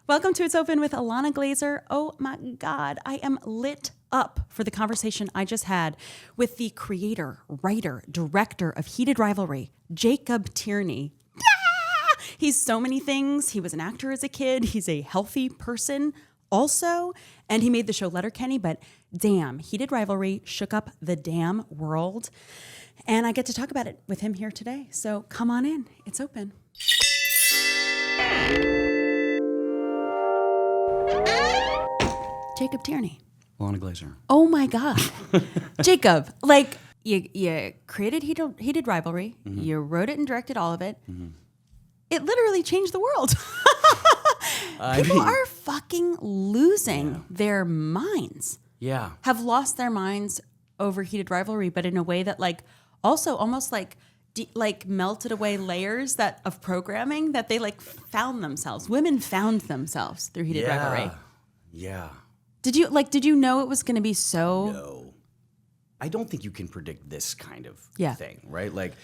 Welcome to It's Open with Ilana Glazer. Oh my God, I am lit up for the conversation I just had with the creator, writer, director of Heated Rivalry, Jacob Tierney. He's so many things. He was an actor as a kid. He's a healthy person also, and he made the show Letterkenny, but damn, Heated Rivalry shook up the damn world. And I get to talk about it with him here today. So come on in. It's open. Jacob Tierney. Ilana Glazer. Oh my God. Jacob, like you created Heated Rivalry. Mm-hmm. You wrote it and directed all of it. Mm-hmm. It literally changed the world. People are fucking losing their minds. Yeah. Have lost their minds over Heated Rivalry, but in a way that like also almost like melted away layers of programming that they like found themselves. Women found themselves through Heated Rivalry. Yeah. Did you know it was going to be so? No. I don't think you can predict this kind of thing, right? Like,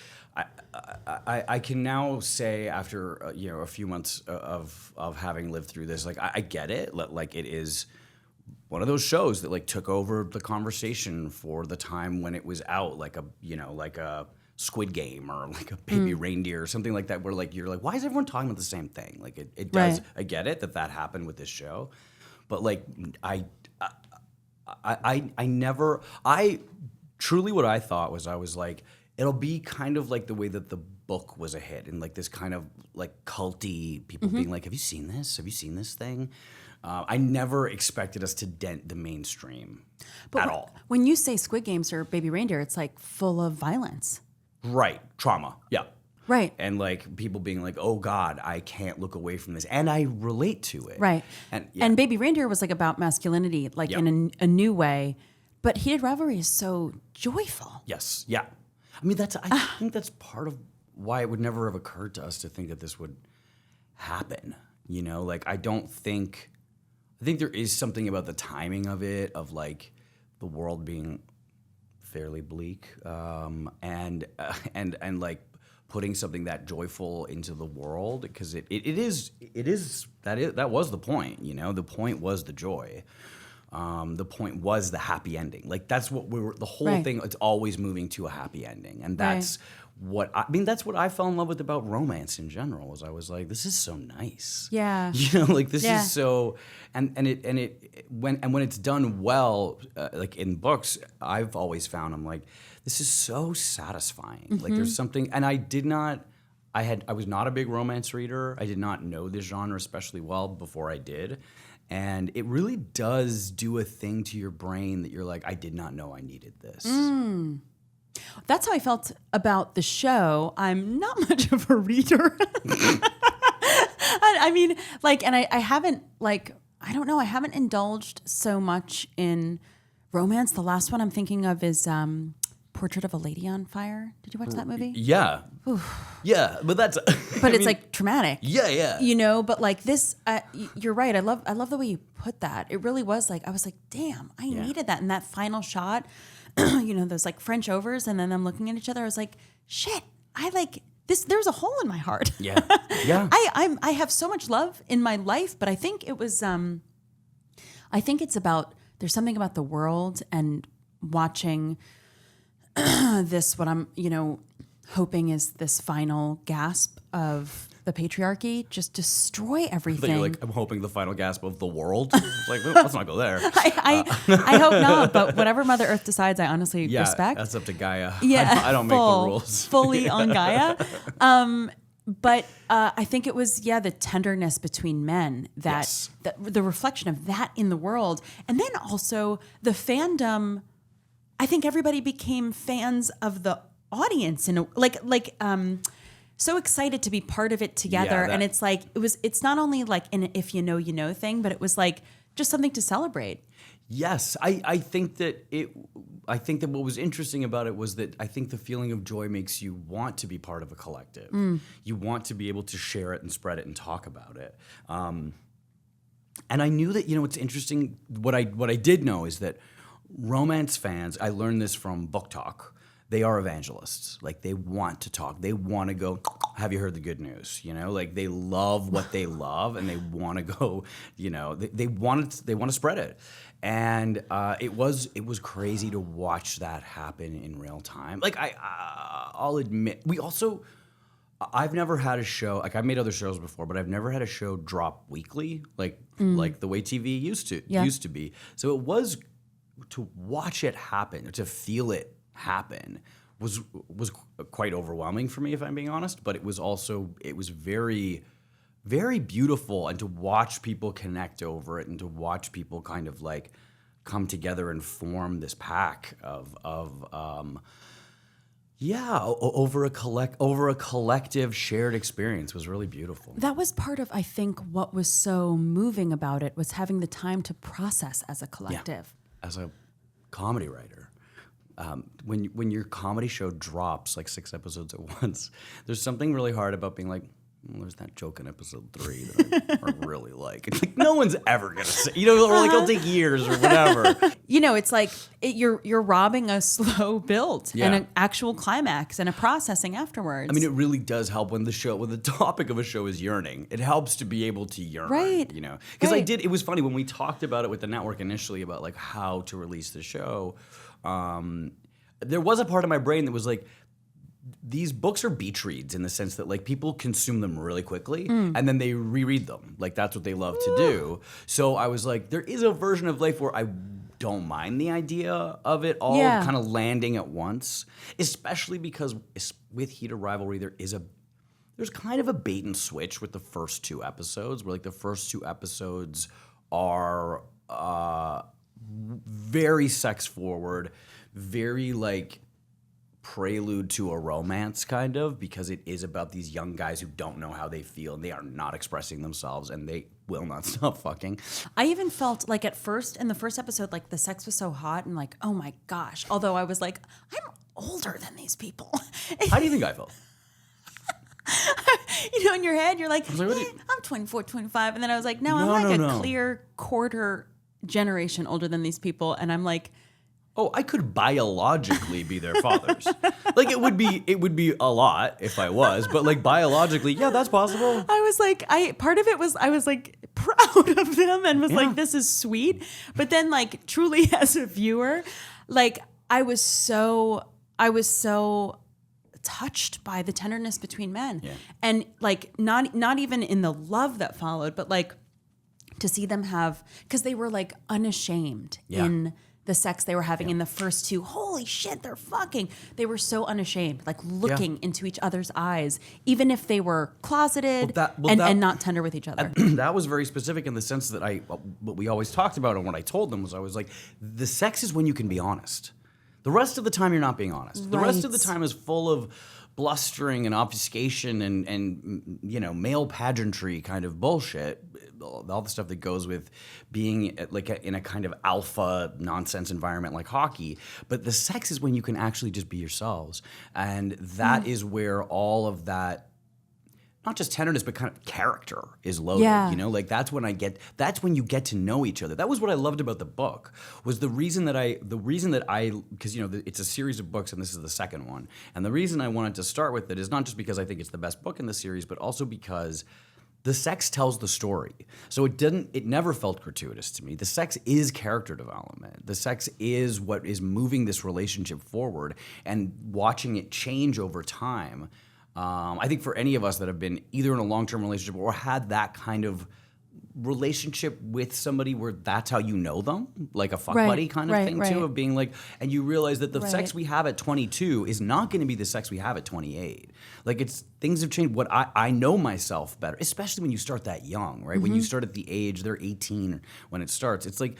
I can now say after a few months of having lived through this, like I get it. Like it is one of those shows that like took over the conversation for the time when it was out, like a Squid Game or like a Baby Reindeer or something like that, where like you're like, why is everyone talking about the same thing? Like it does. Right. I get it that happened with this show. But like I truly what I thought was I was like, it'll be kind of like the way that the book was a hit and like this kind of like culty people being like, have you seen this? Have you seen this thing? I never expected us to dent the mainstream at all. When you say Squid Games or Baby Reindeer, it's like full of violence. Right. Trauma. Yeah. Right. And like people being like, oh God, I can't look away from this. And I relate to it. Right. And Baby Reindeer was like about masculinity, like in a new way. But Heated Rivalry is so joyful. Yes. Yeah. I mean, I think that's part of why it would never have occurred to us to think that this would happen. You know, like I think there is something about the timing of it, of like the world being fairly bleak, and like putting something that joyful into the world, because it is that was the point. You know, the point was the joy. The point was the happy ending. Like that's what the whole thing. It's always moving to a happy ending, and that's that's what I fell in love with about romance in general. Was I was like, this is so nice. Yeah. You know, like this is so, and when it's done well, like in books, I've always found I'm like, this is so satisfying. Mm-hmm. Like there's something, and I was not a big romance reader. I did not know this genre especially well before I did. And it really does do a thing to your brain that you're like, I did not know I needed this. Mm. That's how I felt about the show. I'm not much of a reader. I mean, like, and I haven't, like, I don't know, I haven't indulged so much in romance. The last one I'm thinking of is Portrait of a Lady on Fire. Did you watch that movie? Yeah. Yeah, but that's... But it's like traumatic. Yeah. You know, but like this, you're right. I love the way you put that. It really was like, I was like, damn, I needed that. And that final shot, you know, those like French overs and then them looking at each other, I was like, shit, I like this. There's a hole in my heart. Yeah. Yeah. I have so much love in my life, but I think it was, I think it's about, there's something about the world and watching this, what I'm, you know, hoping is this final gasp of the patriarchy just destroy everything. You're like, I'm hoping the final gasp of the world. It's like, let's not go there. I hope not, but whatever Mother Earth decides, I honestly respect. That's up to Gaia. Yeah, I don't make the rules. Fully on Gaia. But I think it was, the tenderness between men, that the reflection of that in the world. And then also the fandom, I think everybody became fans of the audience and so excited to be part of it together. And it's like, it's not only like an if you know, you know thing, but it was like just something to celebrate. Yes. I think that what was interesting about it was that I think the feeling of joy makes you want to be part of a collective. You want to be able to share it and spread it and talk about it. And I knew that, you know, it's interesting. What I did know is that romance fans, I learned this from Book Talk, they are evangelists. Like they want to talk. They want to go, have you heard the good news? You know, like they love what they love and they want to go, you know, they want to spread it. And it was crazy to watch that happen in real time. Like I'll admit, I've never had a show, like I've made other shows before, but I've never had a show drop weekly, like the way TV used to be. So it was, to watch it happen, to feel it happen was quite overwhelming for me, if I'm being honest. But it was very, very beautiful, and to watch people connect over it, and to watch people kind of like come together and form this pack over a collective shared experience was really beautiful. That was part of, I think, what was so moving about it, was having the time to process as a collective. Yeah. As a comedy writer, when your comedy show drops like 6 episodes at once, there's something really hard about being like, well, there's that joke in episode 3 that I really like. It's like no one's ever gonna say, you know, or like it'll take years or whatever. You know, it's like you're robbing a slow build and an actual climax and a processing afterwards. I mean, it really does help when the topic of a show is yearning. It helps to be able to yearn, right? You know, because it was funny when we talked about it with the network initially about like how to release the show. There was a part of my brain that was like, these books are beach reads in the sense that like people consume them really quickly and then they reread them. Like that's what they love to do. So I was like, there is a version of life where I don't mind the idea of it all kind of landing at once, especially because with Heated Rivalry, there's kind of a bait and switch with the first 2 episodes, where like the first 2 episodes are very sex forward, very like prelude to a romance kind of, because it is about these young guys who don't know how they feel and they are not expressing themselves and they will not stop fucking. I even felt like at first, in the first episode, like the sex was so hot and like, oh my gosh. Although I was like, I'm older than these people. How do you think I felt? You know, in your head, you're like, I'm 24, 25. And then I was like, I'm like a clear quarter generation older than these people. And I'm like, oh, I could biologically be their fathers. Like it would be a lot if I was, but like biologically, yeah, that's possible. I was like, part of it was I was like proud of them and was like, this is sweet. But then like truly as a viewer, like I was so touched by the tenderness between men. Yeah. And like not even in the love that followed, but like to see them have, because they were like unashamed in the sex they were having in the first 2. Holy shit, they're fucking. They were so unashamed, like looking into each other's eyes, even if they were closeted and not tender with each other. That was very specific in the sense that what we always talked about, and what I told them was, I was like, the sex is when you can be honest. The rest of the time, you're not being honest. The rest of the time is full of blustering and obfuscation and you know, male pageantry kind of bullshit, all the stuff that goes with being like in a kind of alpha nonsense environment like hockey. But the sex is when you can actually just be yourselves, and that is where all of that, not just tenderness, but kind of character is loaded. You know, like that's when you get to know each other. That was what I loved about the book, was the reason that I, because you know, it's a series of books and this is the second one. And the reason I wanted to start with it is not just because I think it's the best book in the series, but also because the sex tells the story. So it never felt gratuitous to me. The sex is character development. The sex is what is moving this relationship forward, and watching it change over time. I think for any of us that have been either in a long-term relationship or had that kind of relationship with somebody where that's how you know them, like a fuck buddy kind of thing too, of being like, and you realize that the sex we have at 22 is not going to be the sex we have at 28. Like things have changed. What I know myself better, especially when you start that young, right? When you start at the age, they're 18 when it starts. It's like,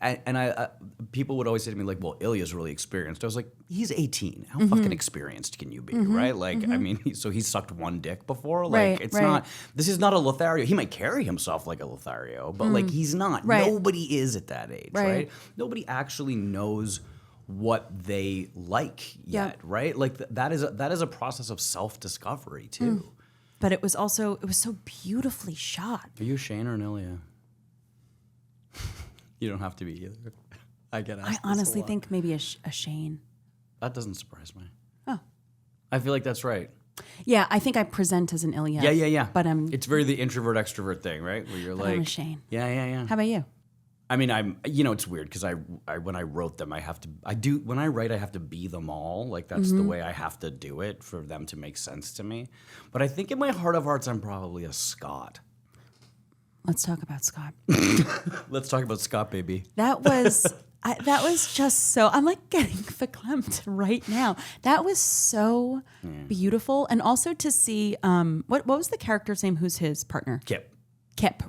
and people would always say to me like, well, Ilya's really experienced. I was like, he's 18. How fucking experienced can you be, right? Like, I mean, so he's sucked one dick before. Like, it's not, this is not a Lothario. He might carry himself like a Lothario, but like he's not. Nobody is at that age, right? Nobody actually knows what they like yet, right? Like that is a process of self-discovery too. But it was so beautifully shot. Are you a Shane or an Ilya? You don't have to be either. I get asked. I honestly think maybe a Shane. That doesn't surprise me. Oh. I feel like that's right. Yeah, I think I present as an Ilya. Yeah. But it's very the introvert extrovert thing, right? Where you're like, I'm a Shane. Yeah. How about you? I mean, it's weird because I when I wrote them, when I write, I have to be them all. Like that's the way I have to do it for them to make sense to me. But I think in my heart of hearts, I'm probably a Scott. Let's talk about Scott. Let's talk about Scott, baby. That was just so. I'm like getting verklempt right now. That was so beautiful, and also to see what was the character's name? Who's his partner? Kip.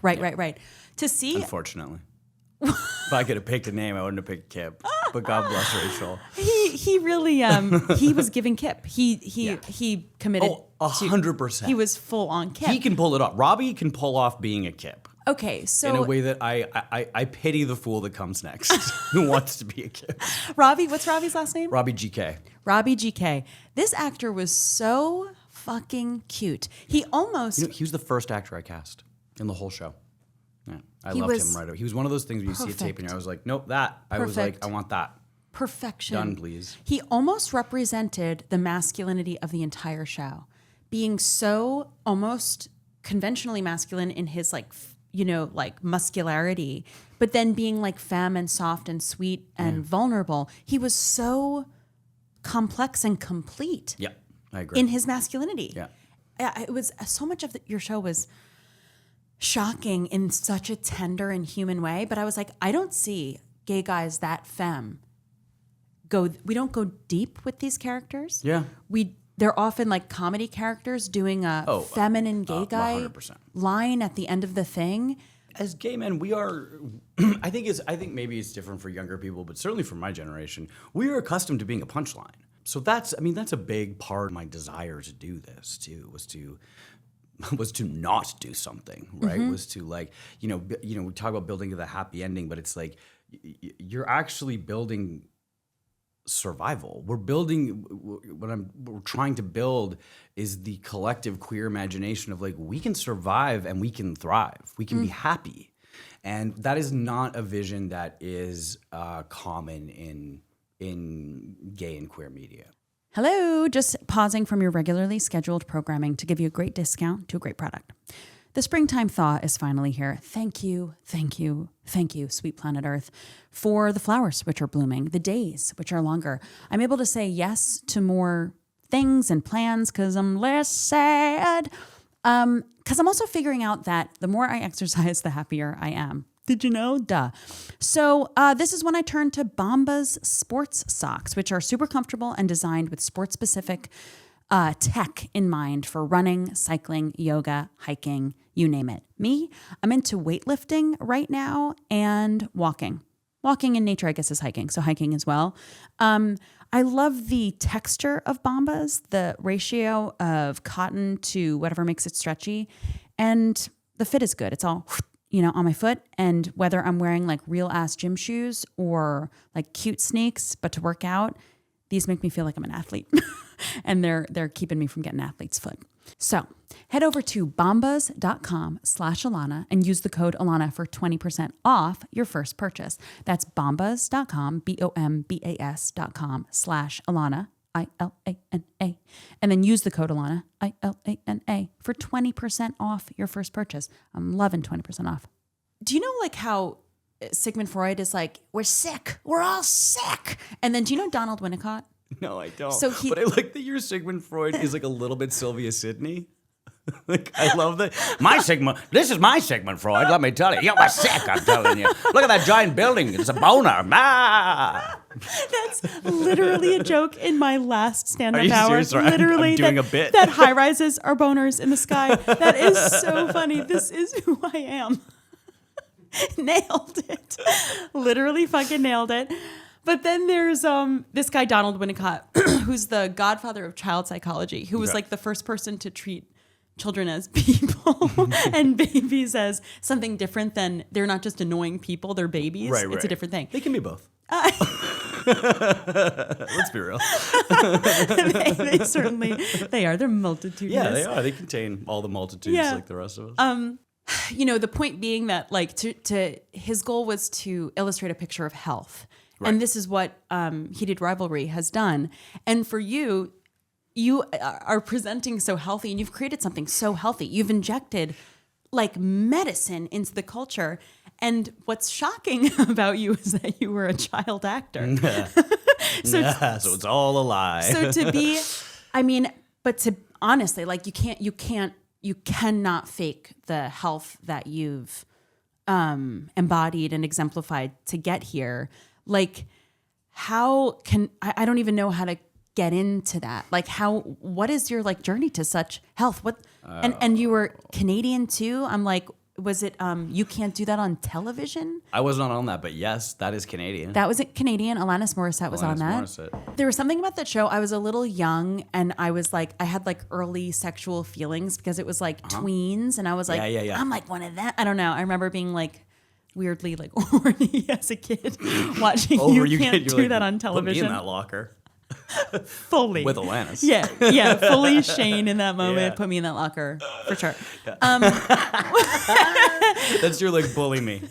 Right. To see, unfortunately. If I could have picked a name, I wouldn't have picked Kip. But God bless Rachel. He really he was giving Kip. He committed. 100%. He was full on Kip. He can pull it off. Robbie can pull off being a Kip. Okay, so in a way that I pity the fool that comes next, who wants to be a Kip. Robbie, what's Robbie's last name? Robbie GK. Robbie GK. This actor was so fucking cute. He almost. He was the first actor I cast in the whole show. Yeah, I loved him right away. He was one of those things where you see a tape and I was like, nope, that. I was like, I want that. Perfection. Done, please. He almost represented the masculinity of the entire show, being so almost conventionally masculine in his like muscularity, but then being like femme and soft and sweet and vulnerable. He was so complex and complete. Yeah, I agree. In his masculinity. Yeah. It was so much of your show was shocking in such a tender and human way, but I was like, I don't see gay guys that femme we don't go deep with these characters. Yeah. They're often like comedy characters doing a feminine gay guy 100%. line at the end of the thing. As gay men, we are. I think maybe it's different for younger people, but certainly for my generation, we are accustomed to being a punchline. So that's a big part of my desire to do this too. Was to not do something, right? Was to like, we talk about building to the happy ending, but it's like you're actually building survival. We're trying to build is the collective queer imagination of like, we can survive and we can thrive. We can be happy. And that is not a vision that is common in gay and queer media. Hello, just pausing from your regularly scheduled programming to give you a great discount to a great product. The springtime thaw is finally here. Thank you, sweet planet Earth, for the flowers which are blooming, the days which are longer. I'm able to say yes to more things and plans because I'm less sad. Because I'm also figuring out that the more I exercise, the happier I am. Did you know? Duh. So this is when I turn to Bombas sports socks, which are super comfortable and designed with sports-specific tech in mind for running, cycling, yoga, hiking, you name it. Me, I'm into weightlifting right now and walking. Walking in nature, I guess, is hiking. So hiking as well. I love the texture of Bombas, the ratio of cotton to whatever makes it stretchy. And the fit is good. It's all, on my foot. And whether I'm wearing like real ass gym shoes or like cute sneaks, but to work out, these make me feel like I'm an athlete. And they're keeping me from getting athlete's foot. So head over to bombas.com/Ilana and use the code Ilana for 20% off your first purchase. That's bombas.com, bombas.com/Ilana, ILANA. And then use the code Ilana, ILANA, for 20% off your first purchase. I'm loving 20% off. Do you know like how Sigmund Freud is like, we're sick, we're all sick. And then do you know Donald Winnicott? No, I don't. But I like that your Sigmund Freud is like a little bit Sylvia Sidney. Like, I love that. This is my Sigmund Freud, let me tell you. You're sick, I'm telling you. Look at that giant building. It's a boner. That's literally a joke in my last stand-up hour. Serious? Literally, I'm doing a bit. That high rises are boners in the sky. That is so funny. This is who I am. Nailed it. Literally fucking nailed it. But then there's this guy, Donald Winnicott, who's the godfather of child psychology, who was like the first person to treat children as people and babies as something different than they're not just annoying people, they're babies. Right. It's a different thing. They can be both. Let's be real. they certainly, they are. They're multitudinous. Yeah, they are. They contain all the multitudes like the rest of us. The point being that like to his goal was to illustrate a picture of health. And this is what Heated Rivalry has done. And for you, you are presenting so healthy, and you've created something so healthy. You've injected like medicine into the culture. And what's shocking about you is that you were a child actor. So it's all a lie. So to be, I mean, but to honestly, like you cannot fake the health that you've embodied and exemplified to get here. Like, how can I don't even know how to get into that. Like, what is your like journey to such health? What and you were Canadian too. I'm like, was it You Can't Do That on Television? I was not on that, but yes, that is Canadian. That was it, Canadian. Alanis Morissette was on that. There was something about that show. I was a little young, and I was like, I had like early sexual feelings because it was like tweens, and I was like, yeah. I'm like one of them. I don't know. I remember being like weirdly like horny as a kid watching You Can't Do That on Television. Put me in that locker. Fully. With Alanis. Yeah. Fully Shane in that moment. Put me in that locker for sure. That's your like bully me.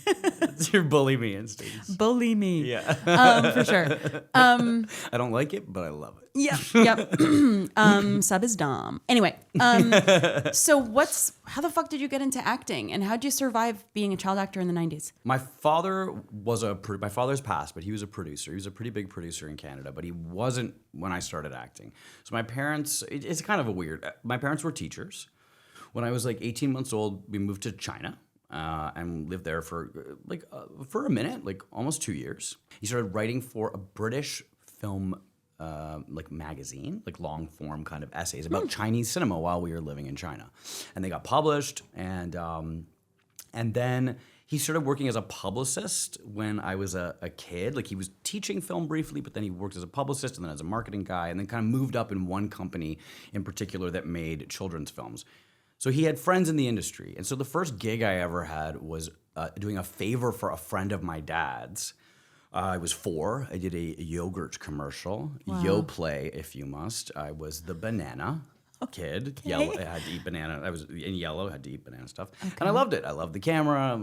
That's your bully me instincts. Bully me. Yeah. For sure. I don't like it, but I love it. Yep. Sub is Dom. Anyway, so how the fuck did you get into acting, and how did you survive being a child actor in the 90s? My father's passed, but he was a producer. He was a pretty big producer in Canada, but he wasn't when I started acting. So my parents, it's kind of a weird, my parents were teachers. When I was like 18 months old, we moved to China. And lived there for a minute, like almost 2 years. He started writing for a British film magazine, like long form kind of essays about Chinese cinema while we were living in China, and they got published. And then he started working as a publicist when I was a kid. Like, he was teaching film briefly, but then he worked as a publicist and then as a marketing guy, and then kind of moved up in one company in particular that made children's films. So he had friends in the industry. And so the first gig I ever had was doing a favor for a friend of my dad's. I was 4. I did a yogurt commercial. Wow. Yo play, if you must. I was the banana kid. Okay. Yellow, I had to eat banana. I was in yellow, I had to eat banana stuff. Okay. And I loved it. I loved the camera,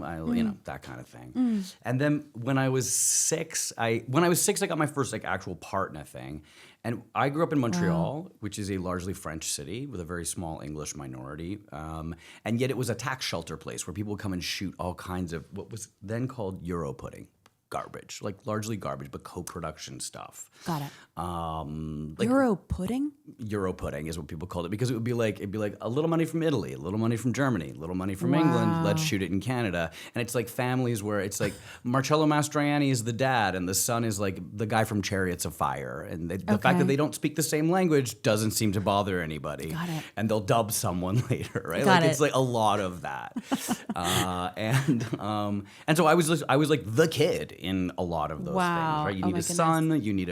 that kind of thing. And then when I was 6, I got my first like actual part in a thing. And I grew up in Montreal, which is a largely French city with a very small English minority. And yet it was a tax shelter place where people would come and shoot all kinds of what was then called Euro pudding. Garbage, like largely garbage, but co-production stuff. Got it. Euro pudding? Euro pudding is what people called it, because it'd be like a little money from Italy, a little money from Germany, a little money from England. Let's shoot it in Canada. And it's like families where it's like Marcello Mastroianni is the dad, and the son is like the guy from Chariots of Fire. And the fact that they don't speak the same language doesn't seem to bother anybody. Got it. And they'll dub someone later, right? Got it. It's like a lot of that. And so I was like the kid in a lot of those things, right? You need a son, you need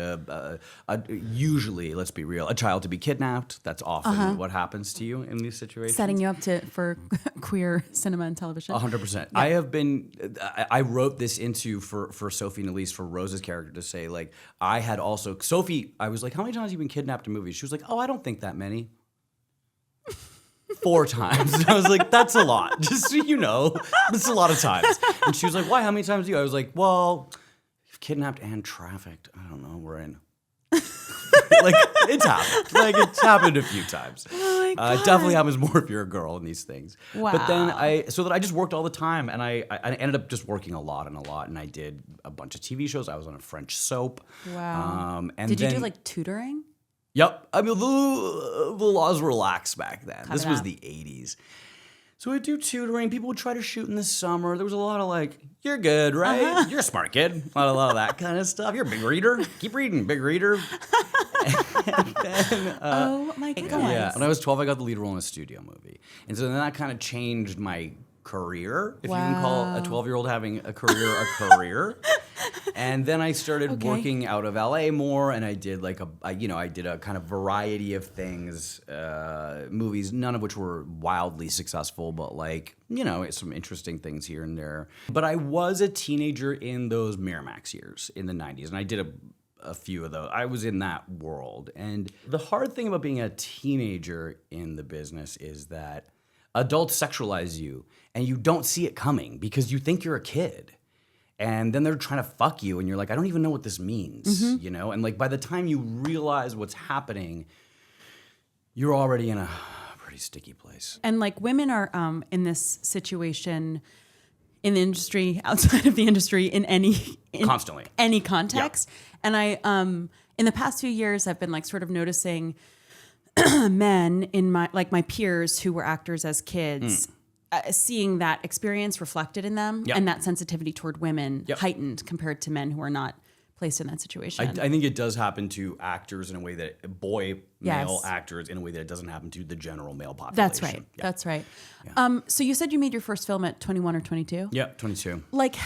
usually, let's be real, a child to be kidnapped. That's often what happens to you in these situations. Setting you up for queer cinema and television. 100%. Yeah. I wrote this for Sophie and Elise, for Rose's character, to say, like, I had also, Sophie, I was like, how many times have you been kidnapped in movies? She was like, oh, I don't think that many. 4 times. And I was like, that's a lot. Just so you know, that's a lot of times. And she was like, why? How many times do you? I was like, well, you've kidnapped and trafficked. I don't know. We're in. Like, it's happened. Like, it's happened a few times. Oh my God. It definitely happens more if you're a girl in these things. Wow. But then I just worked all the time, and I ended up just working a lot, and I did a bunch of TV shows. I was on a French soap. Wow. And did you do like tutoring? Yep. I mean, the laws were lax back then. This was the 80s. So I'd do tutoring. People would try to shoot in the summer. There was a lot of like, you're good, right? You're a smart kid. A lot of that kind of stuff. You're a big reader. Keep reading, big reader. Then, oh my goodness. Yeah. When I was 12, I got the lead role in a studio movie. And so then that kind of changed my career, if you can call a 12-year-old having a career. And then I started working out of LA more, and I did I did a kind of variety of things, movies, none of which were wildly successful, but some interesting things here and there. But I was a teenager in those Miramax years in the 90s, and I did a few of those. I was in that world. And the hard thing about being a teenager in the business is that adults sexualize you, and you don't see it coming because you think you're a kid. And then they're trying to fuck you, and you're like, I don't even know what this means, you know? And like by the time you realize what's happening, you're already in a pretty sticky place. And like women are in this situation in the industry, outside of the industry, in Constantly. any context. Yeah. And I in the past few years I've been like sort of noticing men in my peers who were actors as kids. Seeing that experience reflected in them and that sensitivity toward women heightened compared to men who are not placed in that situation. I think it does happen to actors in a way that male actors in a way that it doesn't happen to the general male population. That's right. Yeah. That's right. Yeah. So you said you made your first film at 21 or 22? Yeah, 22. Like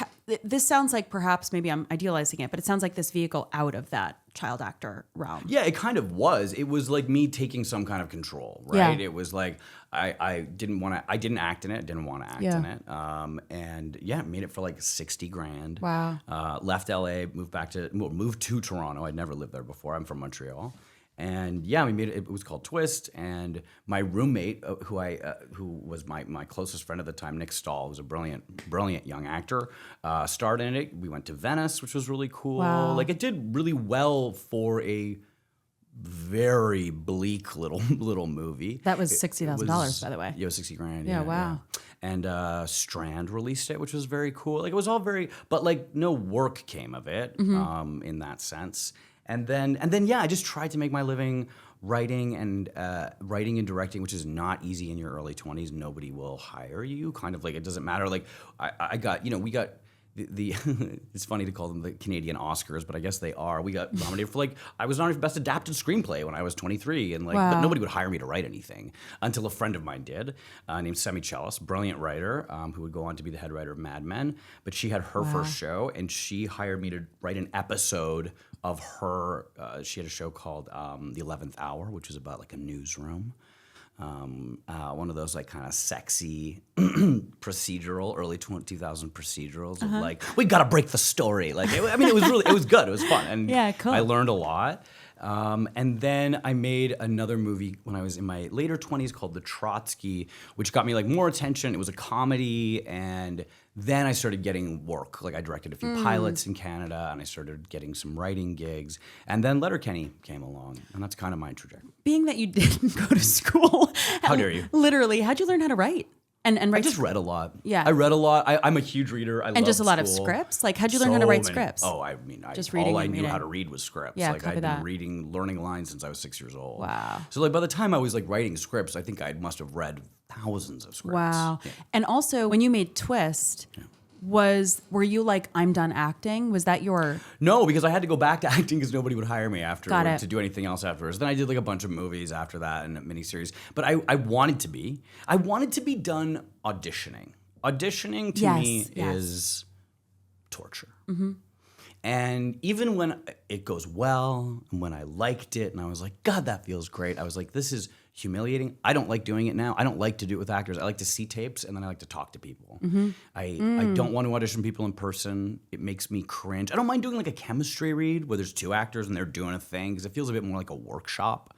this sounds like perhaps maybe I'm idealizing it, but it sounds like this vehicle out of that child actor realm. Yeah, it kind of was. It was like me taking some kind of control, right? Yeah. It was like I didn't act in it, didn't want to act in it. And made it for like $60,000. Wow. Left LA, moved to Toronto. I'd never lived there before. I'm from Montreal. And we made it. It was called Twist. And my roommate, who was my closest friend at the time, Nick Stahl, who was a brilliant young actor, starred in it. We went to Venice, which was really cool. Wow. Like it did really well for a very bleak little movie. That was $60,000, by the way. Yeah, it was $60,000. Yeah, wow. Yeah. And Strand released it, which was very cool. Like it was all but like no work came of it in that sense. And then I just tried to make my living writing and directing, which is not easy in your early 20s. Nobody will hire you. Kind of like it doesn't matter. Like I got, we got the it's funny to call them the Canadian Oscars, but I guess they are. We got nominated for I was nominated for Best Adapted Screenplay when I was 23, and but nobody would hire me to write anything until a friend of mine did, named Semi Chellis, brilliant writer, who would go on to be the head writer of Mad Men. But she had her first show, and she hired me to write an episode of her. She had a show called The 11th Hour, which was about like a newsroom. One of those like kind of sexy procedural early 2000 procedurals of like we gotta break the story. Like it was good. It was fun, and cool. I learned a lot. And then I made another movie when I was in my later 20s called The Trotsky, which got me like more attention. It was a comedy, and then I started getting work. Like I directed a few pilots in Canada, and I started getting some writing gigs. And then Letterkenny came along, and that's kind of my trajectory. Being that you didn't go to school, how dare you? Literally, how'd you learn how to write? And write? I just read a lot. Yeah, I read a lot. I'm a huge reader. I and just a lot of scripts. Like, how'd you learn how to write scripts? Oh, I mean, just reading. All I knew how to read was scripts. Yeah, like I'd been learning lines since I was 6 years old. Wow. So like by the time I was like writing scripts, I think I must have read thousands of scripts. Wow. Yeah. And also, when you made Twist. Yeah. Were you like, I'm done acting? Was that your... No, because I had to go back to acting because nobody would hire me to do anything else afterwards. Then I did like a bunch of movies after that and a miniseries. But I wanted to be. I wanted to be done auditioning. Auditioning to me is torture. Mm-hmm. And even when it goes well, and when I liked it, and I was like, God, that feels great. I was like, this is humiliating. I don't like doing it now. I don't like to do it with actors. I like to see tapes, and then I like to talk to people. Mm-hmm. I don't want to audition people in person. It makes me cringe. I don't mind doing like a chemistry read where there's two actors and they're doing a thing, because it feels a bit more like a workshop.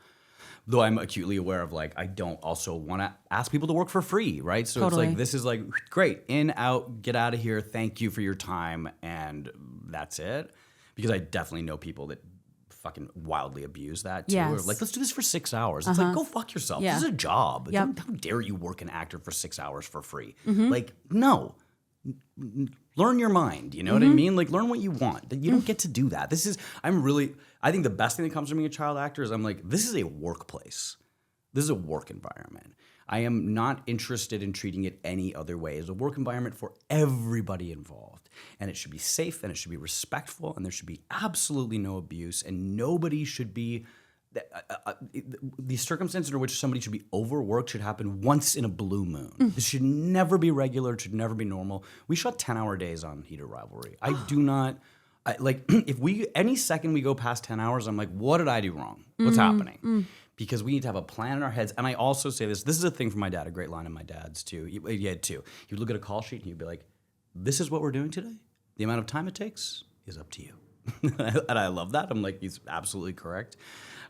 Though I'm acutely aware of like, I don't also want to ask people to work for free, right? So It's like, this is like, great, in, out, get out of here, thank you for your time, and that's it. Because I definitely know people that fucking wildly abuse that too. Yes. Or like, let's do this for 6 hours. It's like, go fuck yourself. Yeah. This is a job. Yep. How dare you work an actor for 6 hours for free? Mm-hmm. Like, no. Learn your mind, you know what I mean? Like, learn what you want. You don't get to do that. I think the best thing that comes from being a child actor is I'm like, this is a workplace. This is a work environment. I am not interested in treating it any other way. It's a work environment for everybody involved. And it should be safe, and it should be respectful, and there should be absolutely no abuse, and nobody should be... the circumstances under which somebody should be overworked should happen once in a blue moon. This should never be regular. It should never be normal. We shot 10-hour days on Heated Rivalry. I do not... if any second we go past 10 hours, I'm like, what did I do wrong? What's happening? Because we need to have a plan in our heads. And I also say this is a thing from my dad, a great line of my dad's too. He had two. He would look at a call sheet and he'd be like, this is what we're doing today. The amount of time it takes is up to you. And I love that. I'm like, he's absolutely correct.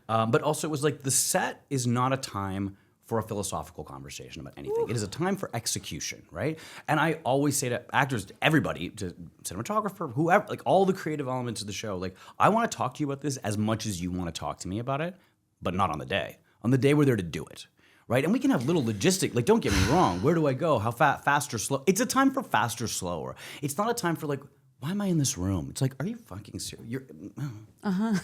But also it was like, the set is not a time for a philosophical conversation about anything. It is a time for execution, right? And I always say to actors, to everybody, to cinematographer, whoever, like all the creative elements of the show, like I want to talk to you about this as much as you want to talk to me about it, but not on the day. On the day we're there to do it, right? And we can have little logistic, like don't get me wrong, where do I go? How fast or slow? It's a time for fast or slower. It's not a time for like, why am I in this room? It's like, are you fucking serious?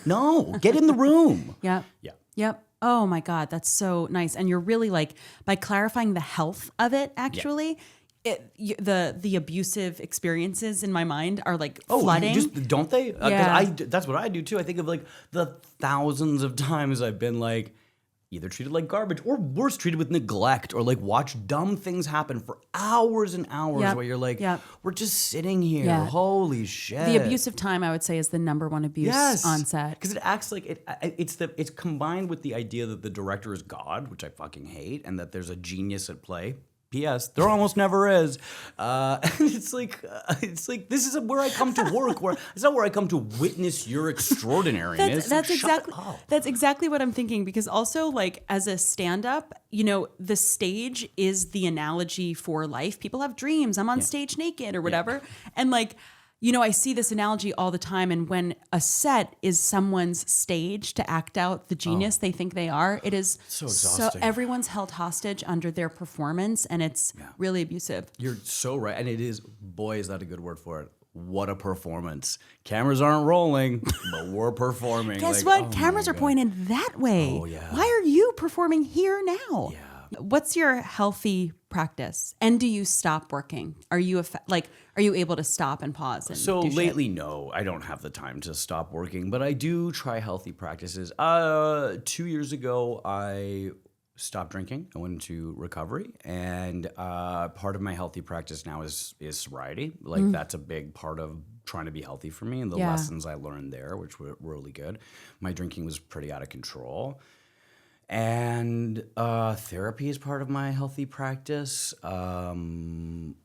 No, get in the room. Yeah. Yeah. Yep. Oh my God, that's so nice. And you're really like, by clarifying the health of it, actually, the abusive experiences in my mind are like flooding. Don't they? Yeah. That's what I do too. I think of like the thousands of times I've been like, either treated like garbage or worse, treated with neglect, or like watch dumb things happen for hours and hours where you're like, we're just sitting here. Yeah. Holy shit. The abusive time, I would say, is the number one abuse on set. Because it acts like it's combined with the idea that the director is God, which I fucking hate, and that there's a genius at play. P.S. There almost never is. It's like this is where I come to work. It's not where I come to witness your extraordinariness. That's exactly what I'm thinking. Because also, like as a stand-up, the stage is the analogy for life. People have dreams. I'm on stage naked or whatever, and like. I see this analogy all the time. And when a set is someone's stage to act out the genius they think they are, it is so exhausting. So everyone's held hostage under their performance, and it's really abusive. You're so right. And it is, boy, is that a good word for it. What a performance. Cameras aren't rolling, but we're performing. Guess what? Cameras are pointed that way. Oh, yeah. Why are you performing here now? Yeah. What's your healthy practice? And do you stop working? Are you able to stop and pause? So lately, no, I don't have the time to stop working, but I do try healthy practices. 2 years ago, I stopped drinking. I went into recovery, and part of my healthy practice now is sobriety. Like that's a big part of trying to be healthy for me, and the lessons I learned there, which were really good. My drinking was pretty out of control. And therapy is part of my healthy practice. Walking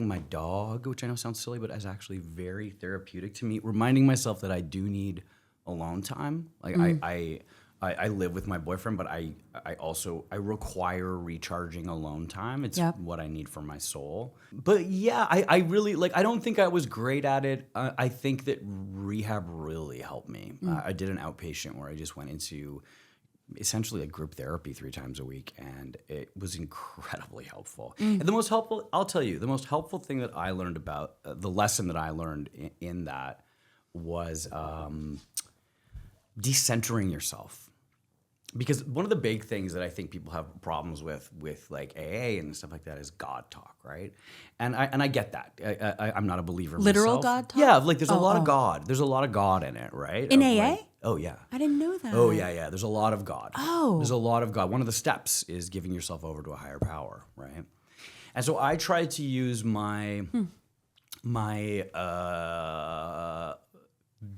my dog, which I know sounds silly, but is actually very therapeutic to me. Reminding myself that I do need alone time. Like I live with my boyfriend, but I require recharging alone time. It's what I need for my soul. But yeah, I really like. I don't think I was great at it. I think that rehab really helped me. I did an outpatient where I just went into essentially like group therapy 3 times a week, and it was incredibly helpful. And the most helpful, I'll tell you, the most helpful thing that I learned about, the lesson that I learned in that was decentering yourself. Because one of the big things that I think people have problems with like AA and stuff like that is God talk, right? And I get that. I'm not a believer Literal myself. God talk? Yeah, like there's a lot of God. There's a lot of God in it, right? In AA? Oh, yeah. I didn't know that. Oh, yeah. There's a lot of God. Oh. There's a lot of God. One of the steps is giving yourself over to a higher power, right? And so I tried to use my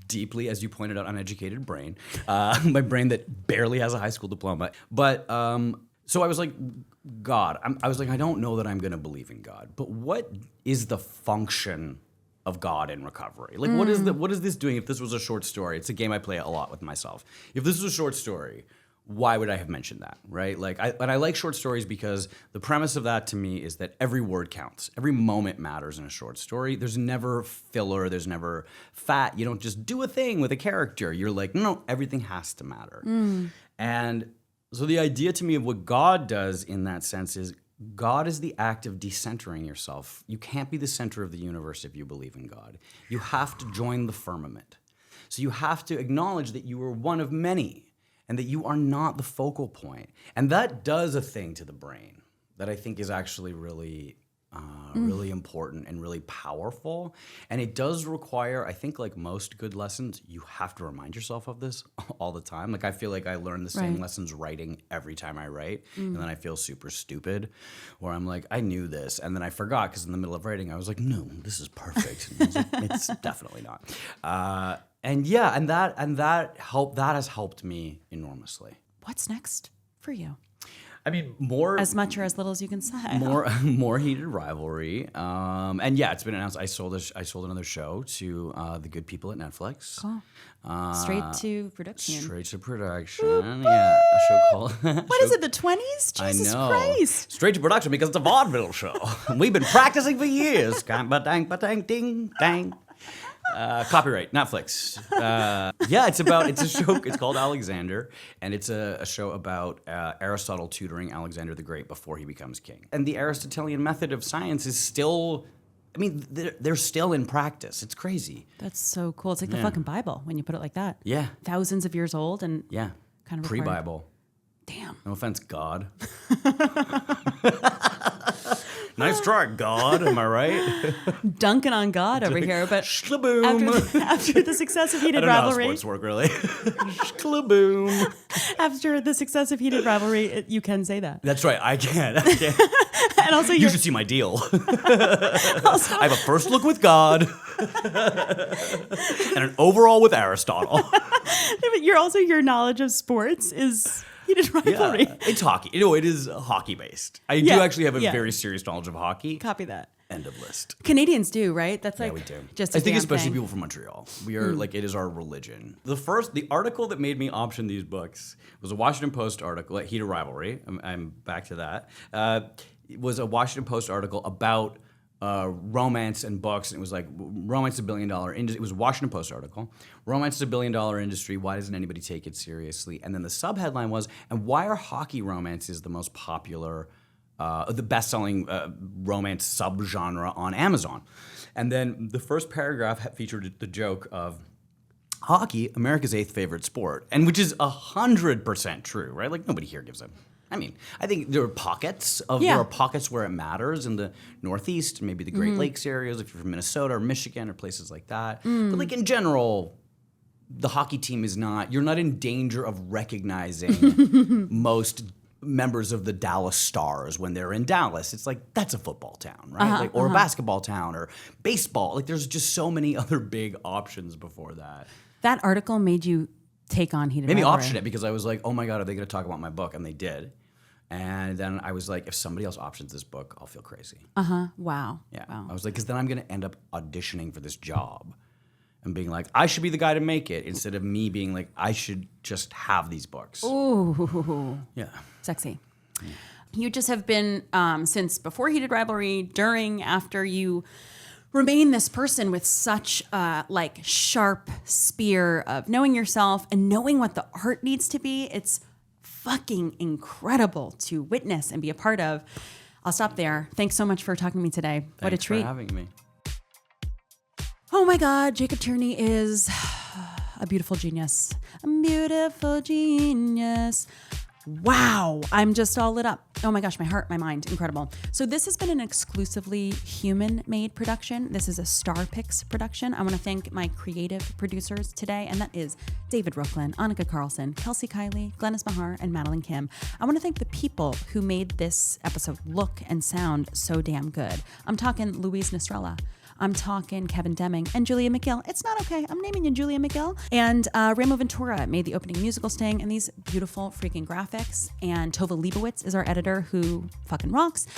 deeply, as you pointed out, uneducated brain, my brain that barely has a high school diploma. But so I was like, God, I don't know that I'm going to believe in God, but what is the function of God in recovery? Like, what is this doing? If this was a short story, it's a game I play a lot with myself. If this was a short story, why would I have mentioned that, right? Like, I like short stories because the premise of that to me is that every word counts. Every moment matters in a short story. There's never filler. There's never fat. You don't just do a thing with a character. You're like, no, everything has to matter. And so the idea to me of what God does in that sense is God is the act of decentering yourself. You can't be the center of the universe if you believe in God. You have to join the firmament. So you have to acknowledge that you are one of many, and that you are not the focal point. And that does a thing to the brain that I think is actually really, really important and really powerful. And it does require, I think like most good lessons, you have to remind yourself of this all the time. Like I feel like I learn the same lessons writing every time I write. And then I feel super stupid where I'm like, I knew this. And then I forgot because in the middle of writing, I was like, no, this is perfect. And I was like, it's definitely not. And that has helped me enormously. What's next for you? I mean, more As much or as little as you can say. more Heated Rivalry, and yeah, it's been announced. I sold another show to the good people at Netflix. Cool. Straight to production. Straight to production. Yeah, a show called. What is it? The 20s? Jesus I know. Christ! Straight to production because it's a vaudeville show. We've been practicing for years. Ba-dang, ba-dang, ding, dang. Copyright Netflix. Yeah, it's a show. It's called Alexander, and it's a show about Aristotle tutoring Alexander the Great before he becomes king. And the Aristotelian method of science is still, I mean, they're still in practice. It's crazy. That's so cool. It's like the fucking Bible when you put it like that. Yeah. Thousands of years old and kind of Pre-Bible. Damn. No offense, God. Nice try, God. Am I right? Dunking on God over here, but Shlaboom. after the success of Heated I don't know how Rivalry, sports work, really. Shlaboom. after the success of Heated Rivalry, you can say that. That's right. I can. And also, You should see my deal. I have a first look with God and an overall with Aristotle. your knowledge of sports is Heated Rivalry. Yeah, it's hockey. It is hockey based. I do actually have a very serious knowledge of hockey. Copy that. End of list. Canadians do, right? That's like Yeah, we do. just I think damn especially thing. people from Montreal. We are like, it is our religion. The article that made me option these books was a Washington Post article at Heated Rivalry. I'm back to that. It was a Washington Post article about romance and books, and it was like, romance is $1 billion industry. It was a Washington Post article. Romance is $1 billion industry. Why doesn't anybody take it seriously? And then the subheadline was, and why are hockey romances the most popular, the best-selling romance subgenre on Amazon? And then the first paragraph featured the joke of hockey, America's 8th favorite sport, and which is 100% true, right? Like nobody here gives a. I mean, I think there are pockets where it matters in the Northeast, maybe the Great Lakes areas, if you're from Minnesota or Michigan or places like that. But like in general, the hockey team is not, you're not in danger of recognizing most members of the Dallas Stars when they're in Dallas. It's like, that's a football town, right? Or a basketball town or baseball. Like there's just so many other big options before that. That article made you take on Heated Rivalry. Made me option it because I was like, oh my God, are they going to talk about my book? And they did. And then I was like, if somebody else options this book, I'll feel crazy. Wow. Yeah. Wow. I was like, because then I'm going to end up auditioning for this job and being like, I should be the guy to make it instead of me being like, I should just have these books. Ooh. Yeah. Sexy. You just have been, since before Heated Rivalry, during, after, you remain this person with such like sharp spear of knowing yourself and knowing what the art needs to be. It's fucking incredible to witness and be a part of. I'll stop there. Thanks so much for talking to me today. What a treat. Thanks for having me. Oh my God, Jacob Tierney is a beautiful genius. A beautiful genius. Wow, I'm just all lit up. Oh my gosh, my heart, my mind, incredible. So this has been an exclusively human-made production. This is a Star Picks production. I want to thank my creative producers today, and that is David Rooklin, Annika Carlson, Kelsie, Kiley, Glennis, Meagher, and Madeline Kim. I want to thank the people who made this episode look and sound so damn good. I'm talking Louise Nestrella. I'm talking Kevin Deming and Julia McGill. It's not okay. I'm naming you Julia McGill. And Ramo Ventura made the opening musical sting and these beautiful freaking graphics. And Tova Leibowitz is our editor who fucking rocks.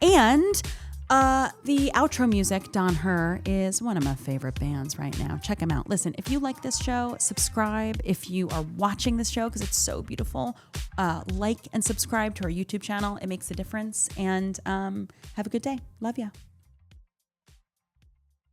And the outro music, Don Her, is one of my favorite bands right now. Check them out. Listen, if you like this show, subscribe. If you are watching this show, because it's so beautiful, like and subscribe to our YouTube channel. It makes a difference. And have a good day. Love ya.